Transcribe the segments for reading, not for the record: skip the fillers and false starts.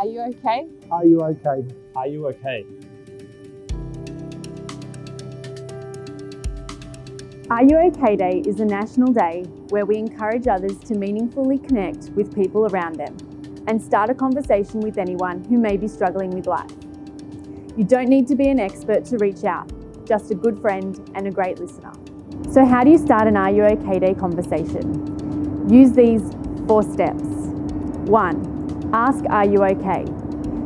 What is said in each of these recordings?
Are you okay? Are you okay? Are you okay? Are You OK Day is a national day where we encourage others to meaningfully connect with people around them and start a conversation with anyone who may be struggling with life. You don't need to be an expert to reach out, just a good friend and a great listener. So how do you start an Are You OK Day conversation? Use these 4 steps. 1. Ask, are you okay?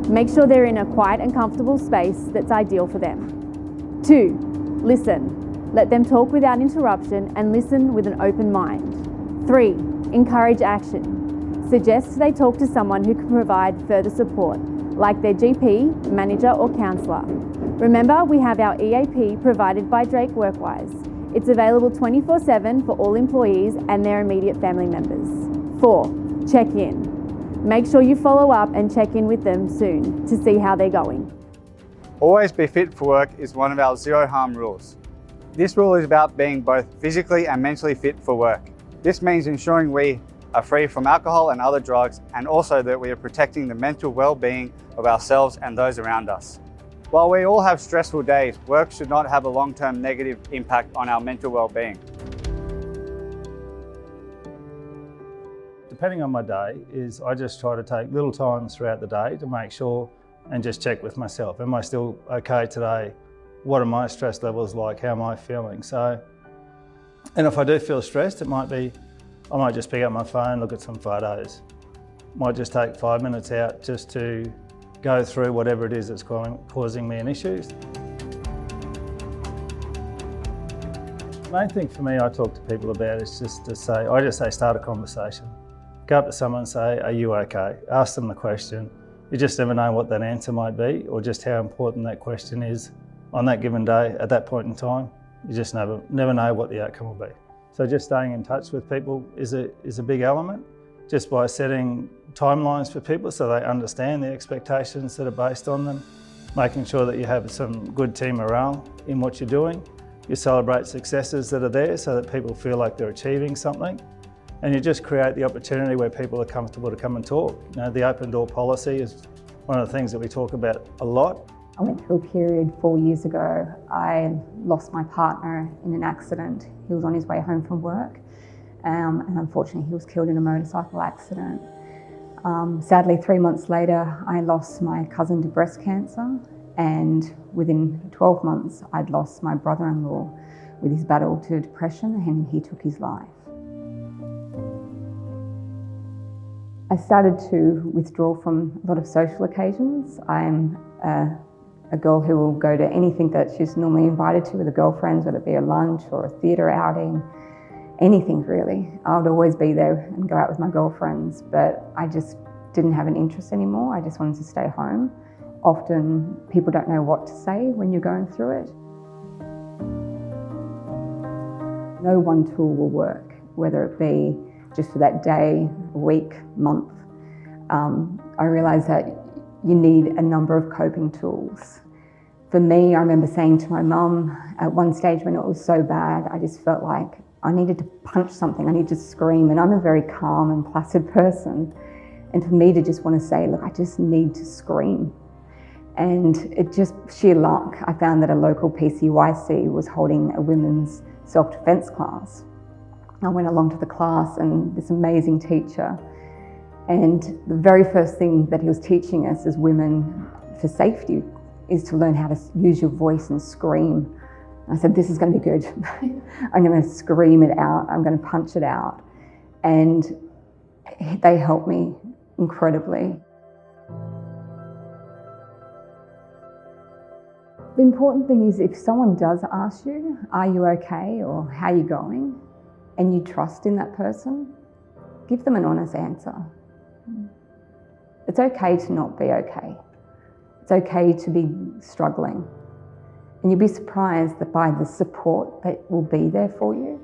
Make sure they're in a quiet and comfortable space that's ideal for them. 2. Listen. Let them talk without interruption and listen with an open mind. 3. Encourage action. Suggest they talk to someone who can provide further support, like their GP, manager or counsellor. Remember, we have our EAP provided by Drake Workwise. It's available 24/7 for all employees and their immediate family members. 4. Check in. Make sure you follow up and check in with them soon to see how they're going. Always be fit for work is one of our zero harm rules. This rule is about being both physically and mentally fit for work. This means ensuring we are free from alcohol and other drugs, and also that we are protecting the mental well-being of ourselves and those around us. While we all have stressful days, work should not have a long-term negative impact on our mental well-being. Depending on my day, I just try to take little times throughout the day to make sure and just check with myself. Am I still okay today? What are my stress levels like? How am I feeling? And if I do feel stressed, I might just pick up my phone, look at some photos. Might just take 5 minutes out just to go through whatever it is that's causing me an issue. The main thing for me I talk to people about is I just say start a conversation. Go up to someone and say, are you okay? Ask them the question. You just never know what that answer might be or just how important that question is on that given day at that point in time. You just never know what the outcome will be. So just staying in touch with people is a big element, just by setting timelines for people so they understand the expectations that are based on them, making sure that you have some good team morale in what you're doing. You celebrate successes that are there so that people feel like they're achieving something. And you just create the opportunity where people are comfortable to come and talk. You know, the open door policy is one of the things that we talk about a lot. I went through a period 4 years ago. I lost my partner in an accident. He was on his way home from work, and unfortunately he was killed in a motorcycle accident. Sadly, 3 months later, I lost my cousin to breast cancer, and within 12 months, I'd lost my brother-in-law with his battle to depression, and he took his life. I started to withdraw from a lot of social occasions. I'm a girl who will go to anything that she's normally invited to with her girlfriends, whether it be a lunch or a theatre outing, anything really. I would always be there and go out with my girlfriends, but I just didn't have an interest anymore. I just wanted to stay home. Often people don't know what to say when you're going through it. No one tool will work, whether it be just for that day, week, month. I realised that you need a number of coping tools. For me, I remember saying to my mum at one stage when it was so bad, I just felt like I needed to punch something, I needed to scream, and I'm a very calm and placid person. And for me to just want to say, look, I just need to scream. And it just, sheer luck, I found that a local PCYC was holding a women's self-defense class. I went along to the class and this amazing teacher, and the very first thing that he was teaching us as women for safety is to learn how to use your voice and scream. I said, this is going to be good. I'm going to scream it out. I'm going to punch it out. And they helped me incredibly. The important thing is if someone does ask you, are you okay, or how are you going, and you trust in that person, give them an honest answer. It's okay to not be okay. It's okay to be struggling. And you'll be surprised that by the support that will be there for you,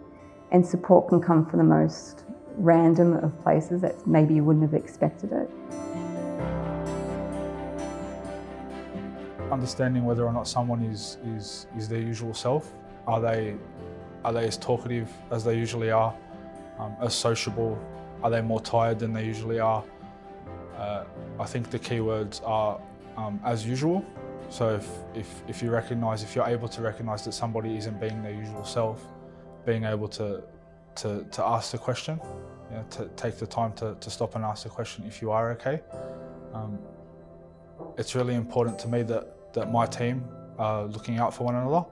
and support can come from the most random of places that maybe you wouldn't have expected it. Understanding whether or not someone is their usual self. Are they as talkative as they usually are, as sociable? Are they more tired than they usually are? I think the key words are as usual. So if you recognise, if you're able to recognise that somebody isn't being their usual self, being able to ask the question, you know, to take the time to stop and ask the question if you are okay. It's really important to me that my team are looking out for one another.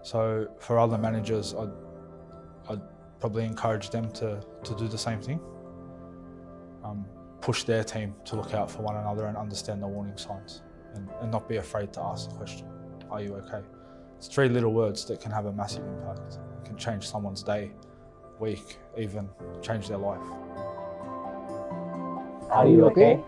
So for other managers, I'd probably encourage them to do the same thing. Push their team to look out for one another and understand the warning signs, and not be afraid to ask the question, are you okay? It's 3 little words that can have a massive impact. It can change someone's day, week, even change their life. Are you okay?